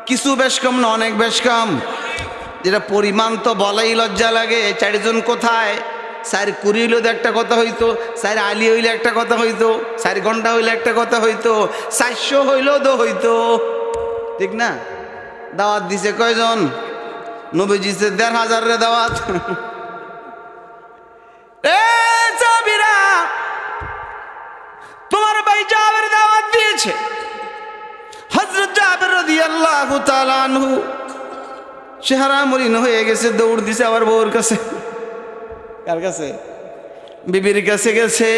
কিছু বেশ কম না, অনেক বেশ কম। যেটা পরিমাণ তো বলাই লজ্জা লাগে। 4 জন কোথায়? 4 কুড়ি হইলে একটা কথা হইতো, 4 আলি হইলে একটা কথা হইতো, 4 ঘন্টা হইলে একটা কথা হইতো, 400 হইলেও তো হইতো, ঠিক না? দাওয়াত দিছে কয়জন? নবীজি 1,500 রে দাওয়াত। সাহাবীরা, তোমার ভাই জাবের দাওয়াত দিয়েছে। হযরত জাবের রাদিয়াল্লাহু তাআলা আনহু চেহারা মলিন হয়ে গেছে, দৌড় দিছে আবার বউর কাছে। কার কাছে? বিবির কাছে গেছে।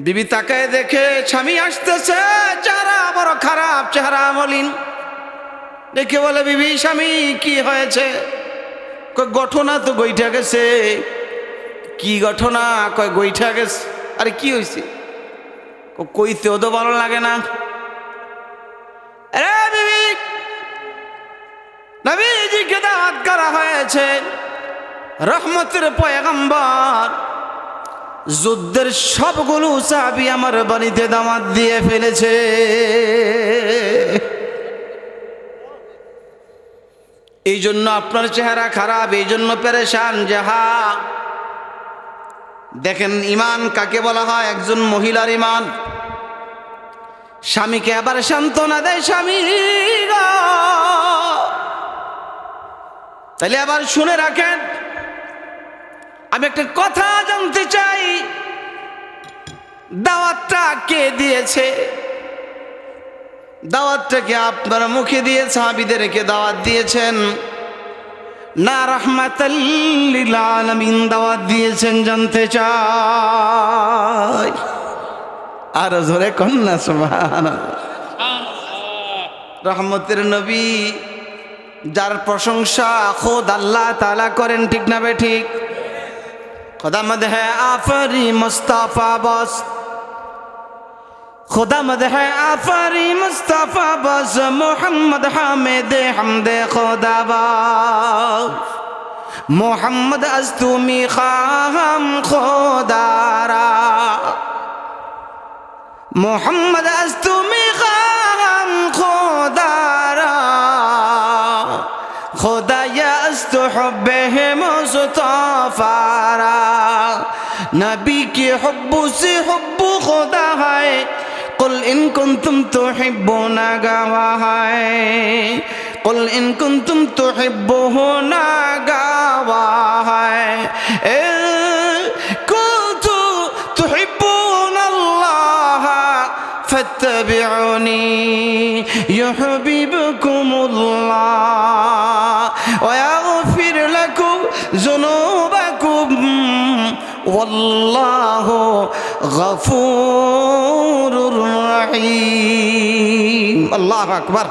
বিবি তাকায় দেখে স্বামী আসতেছে, চেহারা বড় খারাপ, চেহারা মলিন। দেখে বলে, বিবি স্বামী কি হয়েছে? কয় ঘটনা তো গইঠা গেছে। কি ঘটনা? কয় গইঠা গেছে। আরে কি হয়েছে? কইতেও তো ভালো লাগে না। আরে বিবি, নবীজিকে দাওয়াত করা হয়েছে, রহমতের পয়গম্বর যুদ্ধের সবগুলো সাহাবী আমার বাড়িতে দাওয়াত দিয়ে ফেলেছে। এই জন্য আপনার চেহারা খারাপ, এই জন্য পেরেশান। যাহা দেখেন, ইমান কাকে বলা হয়? একজন মহিলার ইমান। স্বামীকে আবার সান্ত্বনা দেয়, স্বামী গো তাহলে আবার শুনে রাখেন, আমি একটা কথা জানতে চাই, দাওয়াতটা কে দিয়েছে? দাওয়াতটা কি আপনার মুখে দিয়ে সাহাবীদেরকে দাওয়াত দিয়েছেন, না রাহমাতাল লিল আলামিন দাওয়াত দিয়েছেন? জানতে চাই। আর জোরে কন্যা সুবহানাল্লাহ। রহমতের নবী, যার প্রশংসা খোদ আল্লাহ তাআলা করেন, ঠিক না বে ঠিক? खुदा मद है आफरी मुस्तफ़ा बस, खुदा मद है आफरी मुस्तफ़ा बस, मोहम्मद हामिद हमदे खुदा बस, मोहम्मद अस्तुमी खाम खुदारा, मोहम्मद अस्तुमी खाम खुदारा, खुदा यस्तुहब्बे मुस्तफ़ारा, नबी के हुब्बु से हुब्बु खुदा है, कुल इन कुंतुम तुहिब्बुना गवाह है, कुल इन कुंतुम तुहिब्बुना गवाह है, कुंतु तुहिब्बुना अल्लाह फत्तबिउनी युहिब्बुकुमुल्लाह व यगफिर लकुम जुनूबकुम वल्लाहु गफूरुर रहीम। अल्लाहु আকবার।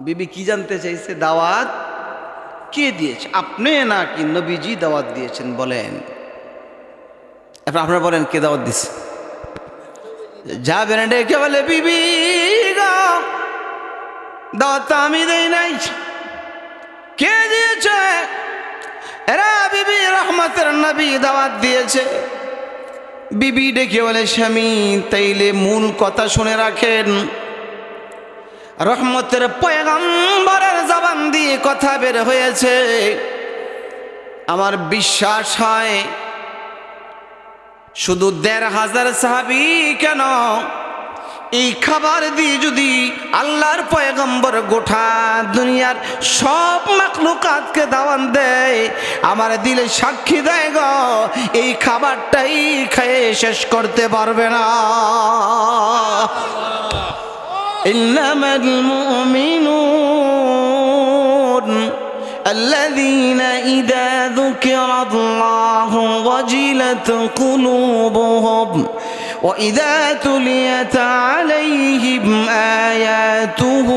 বিবি কি জানতে চাইছে? দাওয়াত কে দিয়েছে? আপনি নাকি নবীজি দাওয়াত দিয়েছেন? বলেন। এখন আপনারা বলেন কে দাওয়াত দিয়েছে? যাবেন ডেকে বলে, বিবি গো দাওয়াত আমি দেই নাই। কে দিয়েছে? এরা বিবি রহমতের নবী দাওয়াত দিয়েছে। বিবি ডেকে বলে, স্বামী তাইলে মূল কথা শুনে রাখেন, রহমতের পয়গম্বরের জবান দিয়ে কথা বের হয়েছে। আমার বিশ্বাস হয় শুধু ১৫০০ সাহাবী কেন, এই খাবার দিয়ে যদি আল্লাহর পয়গম্বর গোটা দুনিয়ার সব মাখলুকাতকে দাওয়াত দেয়, আমার দিলে সাক্ষী দেয় গো, এই খাবারটাই খেয়ে শেষ করতে পারবে না। ইন্নামাল মুমিনুন الذين إذا ذكر الله وجلت قلوبهم وإذا تليت عليهم آياته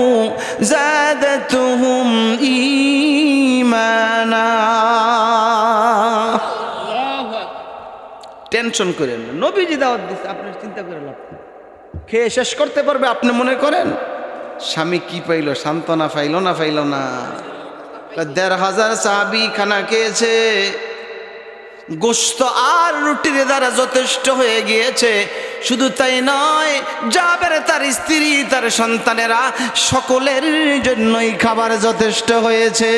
زادتهم إيمانا। টেনশন করেন না, নবীজি দাওয়াত দিচ্ছে, আপনার চিন্তা করে লাভ নেই। খেয়ে শেষ করতে পারবে আপনি মনে করেন? স্বামী কি পাইল? সান্ত্বনা পাইল না পাইল না? ১৫০০ সাহাবী খানা খেয়েছে, গোশত আর রুটির দ্বারা যথেষ্ট হয়ে গিয়েছে। শুধু তাই নয়, জাবের তার স্ত্রী তার সন্তানেরা সকলের জন্যই খাবার যথেষ্ট হয়েছে।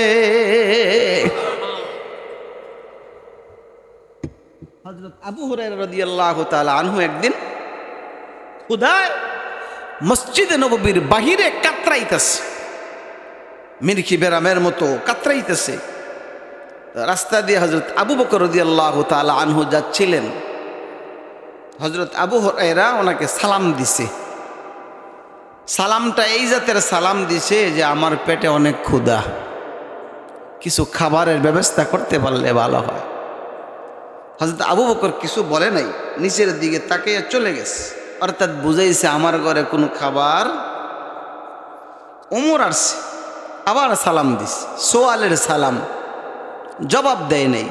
হযরত আবু হুরায়রা রাদিয়াল্লাহু তাআলা আনহু একদিন ক্ষুধায় মসজিদে নববীর বাহিরে কাতরাইতেছে, মিরকি বেরামের মতো কাতরাইতেছে। রাস্তা দিয়ে হযরত আবু বকর রাদিয়াল্লাহু তাআলা আনহু যাচ্ছিলেন। হযরত আবু হুরায়রা ওনাকে সালাম দিছে। সালামটা এই জাতের সালাম দিছে যে আমার পেটে অনেক ক্ষুধা, কিছু খাবারের ব্যবস্থা করতে পারলে ভালো হয়। হযরত আবু বকর কিছু বলে নাই, নিচের দিকে তাকিয়ে চলে গেছে, অর্থাৎ বুঝাইছে আমার ঘরে কোনো খাবার। ওমর আসছে, আবার সালাম দিছে, সোয়ালের সালাম, জবাব দেয় নাই।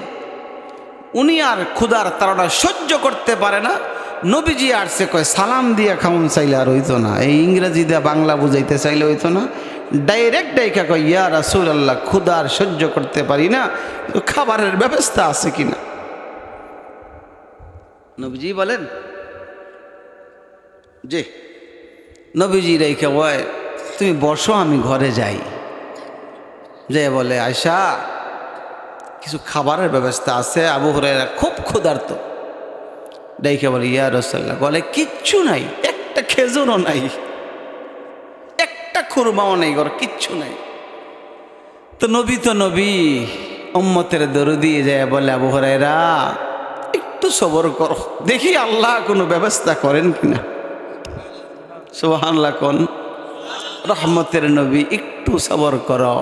উনি আর ক্ষুধার তাড়না সহ্য করতে পারে না। নবীজি আসছে, কয় সালাম দিয়ে খাউন চাইলে আর হইতো না, এই ইংরেজি দিয়ে বাংলা বুঝাইতে চাইলে হইতো না, ডাইরেক্ট ডাইকা কয় ইয়া রাসূলুল্লাহ ক্ষুধার সহ্য করতে পারি না, খাবারের ব্যবস্থা আছে কিনা? নবীজি বলেন যে, নবীজি রেখে বয় তুমি বসো, আমি ঘরে যাই। যে বলে, আয়সা কিছু খাবারের ব্যবস্থা আছে। আবু হুরায়রা খুব ক্ষুধার্ত, ডাইকে বলে ইয়া রাসূলুল্লাহ, বলে কিচ্ছু নাই, একটা খেজুরও নাই, একটা খুরমাও নেই, ঘর কিচ্ছু নাই। তো নবী উম্মতের দরুদি যায় বলে, আবু হুরায়রা একটু সবর করো, দেখি আল্লাহ কোনো ব্যবস্থা করেন কিনা। সুবহানাল্লাহ কোন, রহমতের নবী একটু সবর করো।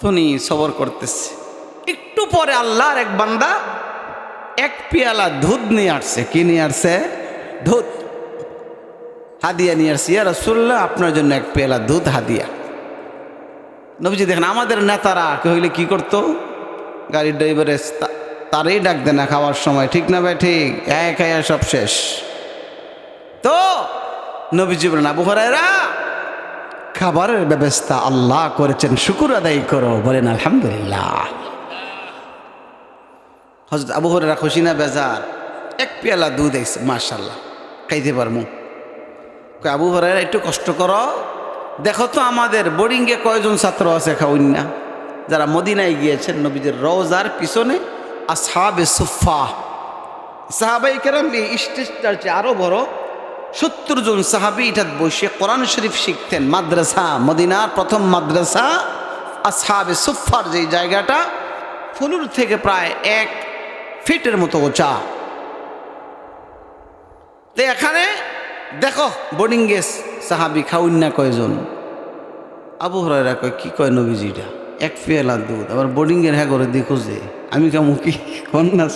তুমি সবর করতেছে। একটু পরে আল্লাহর এক বান্দা এক পেয়ালা দুধ নিয়ে আসছে। কি নিয়ে আসছে? দুধ হাদিয়া নিয়ে আসছে। ইয়া রাসূলুল্লাহ, আপনার জন্য এক পেয়ালা দুধ হাদিয়া। নবীজি দেখেন, আমাদের নেতারা হইলে কি করতো? গাড়ির ড্রাইভারে তারই ডাক দেয় না খাওয়ার সময়, ঠিক না ভাই? ঠিক, এক সব শেষ। তো নবীজি বলেন, আবু হুরায়রা খাবারের ব্যবস্থা আল্লাহ করেছেন, শুকর আদায় করো। বলেন আলহামদুলিল্লাহ। হযরত আবু হুরায়রা খুশি না বেজার? এক পেয়ালা দুধ এসে, মাশাআল্লাহ, খাইতে পারমু। আবু হুরায়রা একটু কষ্ট করো, দেখো তো আমাদের বোর্ডিংয়ে কয়জন ছাত্র আছে খাওয়াইন না? যারা মদিনায় গিয়েছেন, নবীজির রওজার পিছনে আসহাবে সুফফা, সাহাবাই কেরাম, এই স্টেজটার চেয়ে আরো বড়, 70 জন সাহাবী এটা বসে কোরআন শরীফ শিখতেন। মাদ্রাসা, মদিনার প্রথম মাদ্রাসা আসহাবে সুফফার যে জায়গাটা ফুলুর থেকে প্রায় 1 ফিটের মতো উঁচা। তো এখানে দেখো বোর্ডিং গেস সাহাবী খাউন না কয়জন? আবু হুরায়রা কয়, কি কয় নবীজিটা? এক পেয়ালা দুধ, আবার বোর্ডিংয়ের হ্যাঁ করে দেখো যে আমি কেমন কি কন্যা।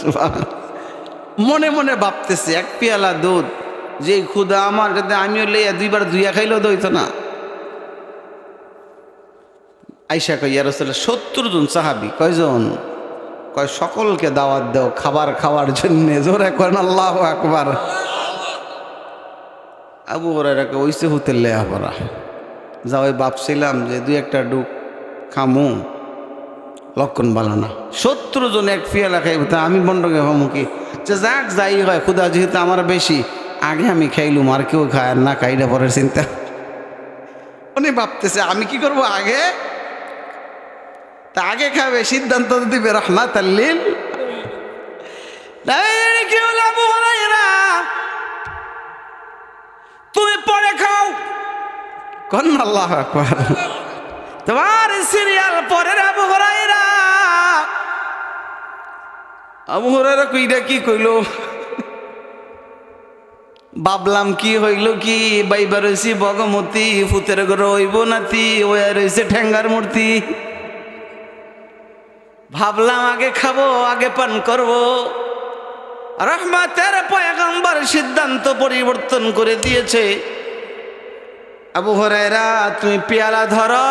মনে মনে ভাবতেছে, এক পেয়ালা দুধ যে ক্ষুদা আমার, যাতে আমিও লেয়া দুইবার ধুইয়া খাইলেও দইতো না। আইসা কয়, ইয়া রাসূলুল্লাহ 70 জন সাহাবী। কয়জন? কয় সকলকে দাওয়াত দাও খাবার খাওয়ার জন্য। জোরে করেন আল্লাহু আকবার। আবু হুরায়রা কয়, ওইসে হতে লেয়া পড়া যাও, ভাবছিলাম যে 2-1টা ডুব খামু, লক্ষণ ভালো না। 70 জন এক পেয়ালা খাইব, তা আমি বন্ডকে হমুকি যে যাক যাই হয়, ক্ষুদা যেহেতু আমার বেশি, আগে আমি খাইলুম, আর কেউ খায় আর না খাইলে পরের চিন্তা। উনি ভাবতেছে আমি কি করব আগে, তা আগে খাবে, সিদ্ধান্ত দিবে রাহমাতাল লিল। কি হলো আবু হুরায়রা, তুমি পরে খাও। কোন আল্লাহু আকবার। তোমার সিরিয়াল পরের আবু হুরায়রা। আবু হুরায়রা কইরা কি কইলো? ভাবলাম কি হইল কি, বাইবার হইছি বগমতি, ফুতের ঘর হইব নাতি, ওয়া রইছে ঠেঙ্গার মূর্তি। ভাবলাম আগে খাবো, আগে পান করব। রহমতের পয়গম্বর সিদ্ধান্ত পরিবর্তন করে দিয়েছে। আবু হুরায়রা তুমি পেয়ালা ধরো,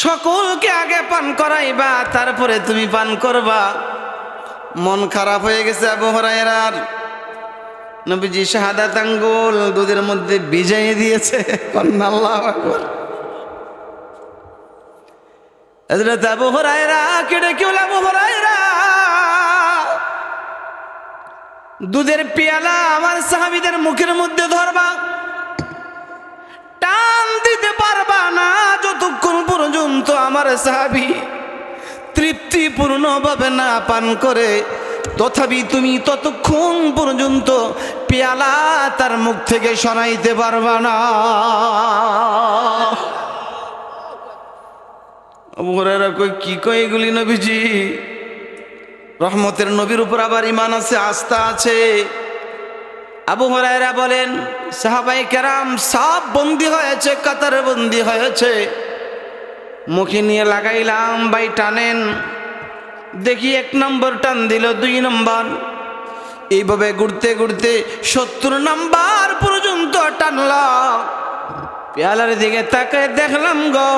সকলকে আগে পান করাইবা, তারপরে তুমি পান করবা। মন খারাপ হয়ে গেছে আবু হুরায়রার। নবীজি শাহাদাত আঙ্গুল দুধের মধ্যে ভিজাইয়ে দিয়েছে। আল্লাহু আকবার। হযরত আবু হুরায়রা কেড়ে কি হলো? আবু হুরায়রা দুধের পেয়ালা আমার সাহাবীদের মুখের মধ্যে ধরবা, টান দিতে পারবা না যতক্ষণ পর্যন্ত আমার সাহাবী তৃপ্তিপূর্ণভাবে না পান করে। তথাপি তুমি ততক্ষণ পর্যন্ত পেয়ালা তার মুখ থেকে সরাইতে পারবা না। আবু হুরায়রা কই, কি কয় এগুলি নবীজি? রহমতের নবীর উপর আবার ঈমান আছে, আস্থা আছে। আবু হুরায়রা বলেন, সাহাবায়ে কেরাম সব বন্দী হয়েছে, কাতারে বন্দী হয়েছে। মুখে নিয়ে লাগাইলাম, ভাই টানেন। দেখি 1 নম্বর টান দিল, 2 নম্বর, এইভাবে ঘুরতে ঘুরতে 70 নম্বর পর্যন্ত টানলাম। পেয়ালার দিকে তাকায় দেখলাম গো,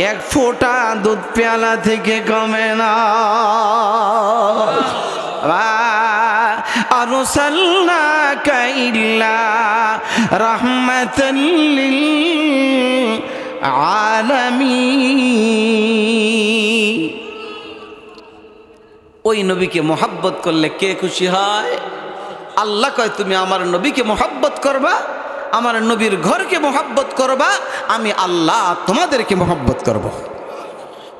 1 ফোঁটা দুধ পেয়ালা থেকে কমে না। আরসালনাকা ইল্লা রাহমাতাল লিল আলামিন। ওই নবীকে মোহাব্বত করলে কে খুশি হয়? আল্লাহ কয়, তুমি আমার নবীকে মোহাব্বত করবা, আমার নবীর ঘরকে মোহাব্বত করবা, আমি আল্লাহ তোমাদেরকে মোহাব্বত করব।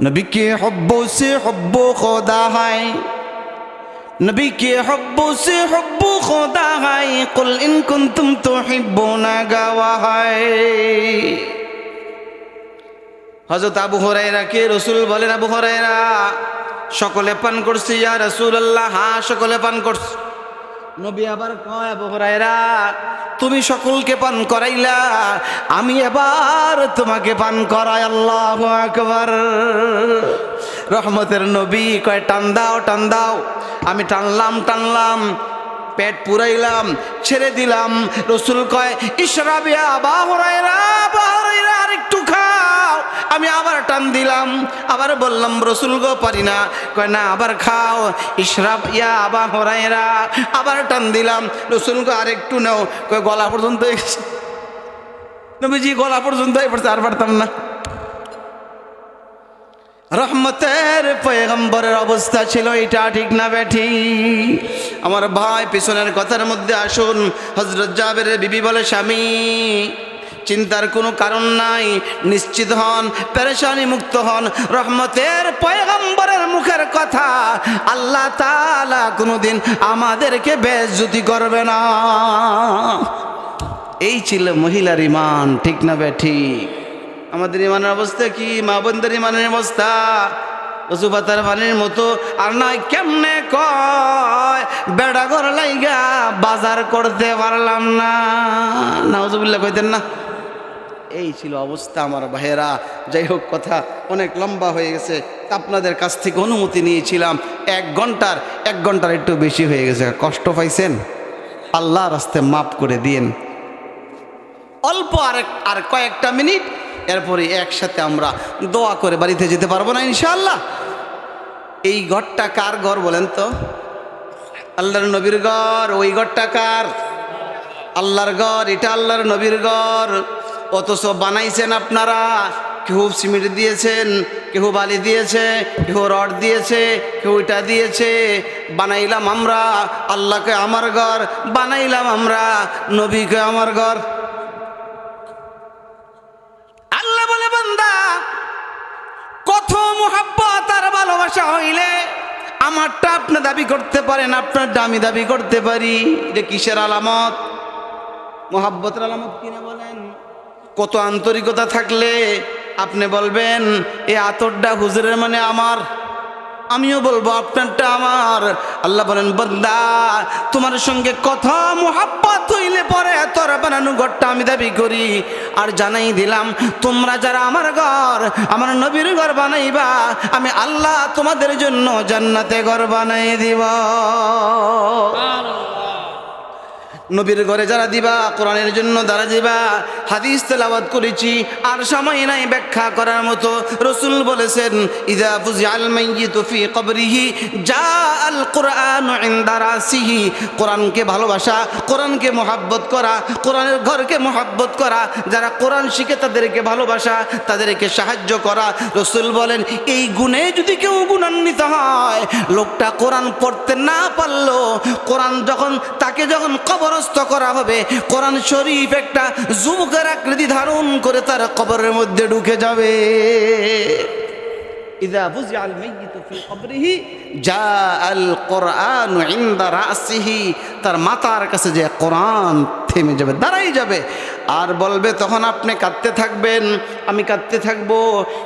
নবীকে হব্বো সে হব্বো খোদা হয়, নবীকে হব্বো সে হব্বো খোদা হয়, কুল ইন কুনতুম তুহিব্বুনা গাওয়া হয়। হযরত আবু হুরায়রাকে রাসূল বলেন, আবু হুরায়রা সকলে পান করছে ইয়া রাসূলুল্লাহ? হ্যাঁ, সকলে পান করছে। নবী আবার কয়, আবু হুরায়রা তুমি সকলকে পান করাইলা, আমি এবার তোমাকে পান করাই। আল্লাহু আকবার। রহমতের নবী কয় টান দাও, টান দাও। আমি টানলাম, পেট পুরাইলাম, ছেড়ে দিলাম। রাসূল কয় ইশরাব ইয়া আবু হুরায়রা, আবু হুরায়রা আরেকটু খাও। আমি আবার টান দিলাম, আবার বললাম রাসূল গো পারি না। কয় না, আবার খাও। ইশরাব ইয়া আবু হুরায়রা, আবার টান দিলাম। রাসূল গো আরেকটু নাও। কয় গলা পর্যন্ত এসেছে। নবীজি গলা পর্যন্ত এসেছে, আর পারতাম না। রহমতের পয়গম্বরের অবস্থা ছিল এটা, ঠিক না বেঠি? আমার ভাই, পিছনের কথার মধ্যে আসুন। হযরত জাবেরের বিবি বলে, স্বামী চিন্তার কোনো কারণ নাই, নিশ্চিত হন, পেরেশানি মুক্ত হন। রহমতের পয়গম্বরের মুখের কথা, আল্লাহ তাআলা কোনোদিন আমাদেরকে বেইজ্জতি করবে না। এই ছিল মহিলার ঈমান, ঠিক না বেঠি? আমাদের ইমানের অবস্থা কি? মা বোনদের ইমানের অবস্থা কচু পাতার পানির মতো। আর নাই কেমনে কয় বেড়া ঘর লাইগা বাজার করতে পারলাম না, নাউজুবিল্লাহ কইতেন না? এই ছিল অবস্থা আমার ভাইয়েরা। যাই হোক, কথা অনেক লম্বা হয়ে গেছে। তা আপনাদের কাছ থেকে অনুমতি নিয়েছিলাম 1 ঘন্টার একটু বেশি হয়ে গেছে। কষ্ট পাইছেন? আল্লাহ রাস্তায় মাফ করে দিন। অল্প আর কয়েকটা মিনিট, এরপরে একসাথে আমরা দোয়া করে বাড়িতে যেতে পারবো না ইনশাআল্লাহ। এই ঘরটা কার ঘর বলেন তো? আল্লাহর নবীর ঘর। ওই ঘরটা কার? আল্লাহর ঘর। এটা আল্লাহর নবীর ঘর। অথচ বানাইছেন আপনারা। কেউ সিমেন্ট দিয়েছেন, কেউ বালি দিয়েছে, কেউ রড দিয়েছে, কেউ ইটা দিয়েছে। বানাইলাম আমরা। আল্লাহকে আমার ঘর বানাইলাম আমরা, নবীকে আমার ঘর। আল্লাহ বলে, বান্দা কত মুহাব্বত আর ভালোবাসা হইলে আমারটা আপনি দাবি করতে পারেন, আপনারটা আমি দাবি করতে পারি। এটা কিসের আলামত? মুহাব্বতের আলামত কিনা বলেন? কত আন্তরিকতা থাকলে আপনি বলবেন এই আতরটা হুজুরের মানে আমার, আমিও বলবো আপনারটা আমার। আল্লাহ বলেন, বান্দা তোমার সঙ্গে কথা মুহাব্বত হইলে পরে তোর বানানো ঘরটা আমি দাবি করি। আর জানাই দিলাম, তোমরা যারা আমার ঘর, আমার নবীর ঘর বানাইবা, আমি আল্লাহ তোমাদের জন্য জান্নাতে ঘর বানাই দিব। নবীর ঘরে যারা দিবা, কোরআনের জন্য যারা দিবা। হাদিস তেলাওয়াত করেছি, আর সময় নাই ব্যাখ্যা করার মতো। রাসূল বলেছেন, ইযা ফুজিআল মাইয়িতু ফি কবরিহি জাআল কুরআনু ইনদা রাসিহি। কোরআনকে ভালোবাসা, কোরআনকে মহব্বত করা, কোরআনের ঘরকে মহব্বত করা, যারা কোরআন শিখে তাদেরকে ভালোবাসা, তাদেরকে সাহায্য করা। রাসূল বলেন, এই গুণে যদি কেউ গুণান্বিত হয়, লোকটা কোরআন পড়তে না পারলো, কোরআন তাকে যখন কবর করা হবে, কোরআন শরীফ একটা যুবকের আকৃতি ধারণ করে তার কবরের মধ্যে ঢুকে যাবে। ইযা বুজিআল মাইয়িতু ফি কবরিহি জাআল কুরআনু ইনদা রাসিহি। তার মাথার কাছে যে কোরআন থেমে যাবে, দাঁড়াই যাবে, আর বলবে, তখন আপনি কাঁদতে থাকবেন, আমি কাঁদতে থাকবো।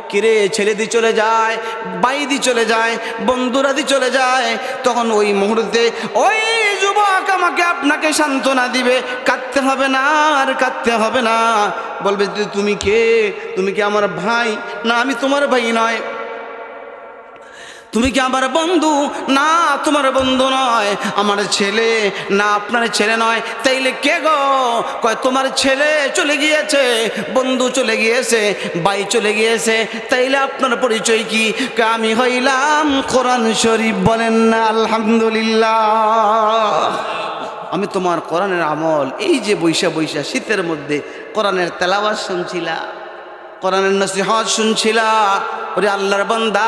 কিরে, ছেলেদি চলে যায়, বাইদি চলে যায়, বন্ধুরাদি চলে যায়, তখন ওই মুহূর্তে ওই যুবক আমাকে আপনাকে সান্ত্বনা দিবে, কাঁদতে হবে না, আর কাঁদতে হবে না। বলবে, তুমি কে? তুমি কি আমার ভাই? না, আমি তোমার ভাই নয়। তুমি কি আমার বন্ধু? না, তোমার বন্ধু নয়। আমার ছেলে? না, আপনার ছেলে নয়। তাইলে কে গো? কয়, তোমার ছেলে চলে গিয়েছে, বন্ধু চলে গিয়েছে, ভাই চলে গিয়েছে। তাইলে আপনার পরিচয় কি? আমি হইলাম কোরআন শরীফ। বলেন না আলহামদুলিল্লাহ। আমি তোমার কোরআনের আমল, এই যে বৈশা বৈশা শীতের মধ্যে কোরআনের তেলাওয়াত শুনছিলা, কোরআনের নসিহত শুনছিলা। ওরে আল্লাহর বান্দা,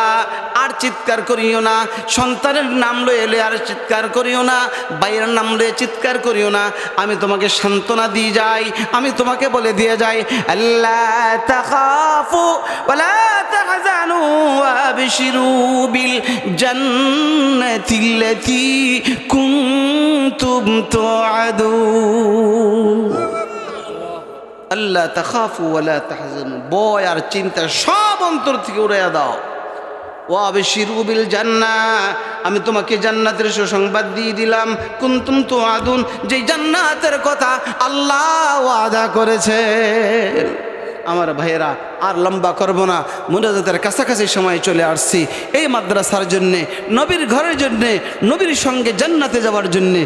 আর চিৎকার করিও না। সন্তানের নাম লয়ে এলে আর চিৎকার করিও না, ভাইয়ের নাম লয়ে চিৎকার করিও না। আমি তোমাকে সান্ত্বনা দিয়ে যাই, আমি তোমাকে বলে দিয়ে যাই, আল্লাহ তাখাফু ওয়ালা তাহজানু ওয়াবশিরু বিল জান্নাতিল্লাতী কুনতুম তুআদুন। আল্লাহ তাখাফু ওয়ালা তাহজানু, ভয় আর চিন্তা সব অন্তর থেকে উড়াইয়া দাও। ওয়াবশিরু বিল জান্নাহ, আমি তোমাকে জান্নাতের সুসংবাদ দিয়ে দিলাম। কুনতুম তুআদুন, যে জান্নাতের কথা আল্লাহ ওয়াদা করেছেন। আমার ভাইয়েরা, আর লম্বা করব না, মুনাজাতের কাছাকাছি সময় চলে আসছি। এই মাদ্রাসার জন্যে, নবীর ঘরের জন্যে, নবীর সঙ্গে জান্নাতে যাওয়ার জন্যে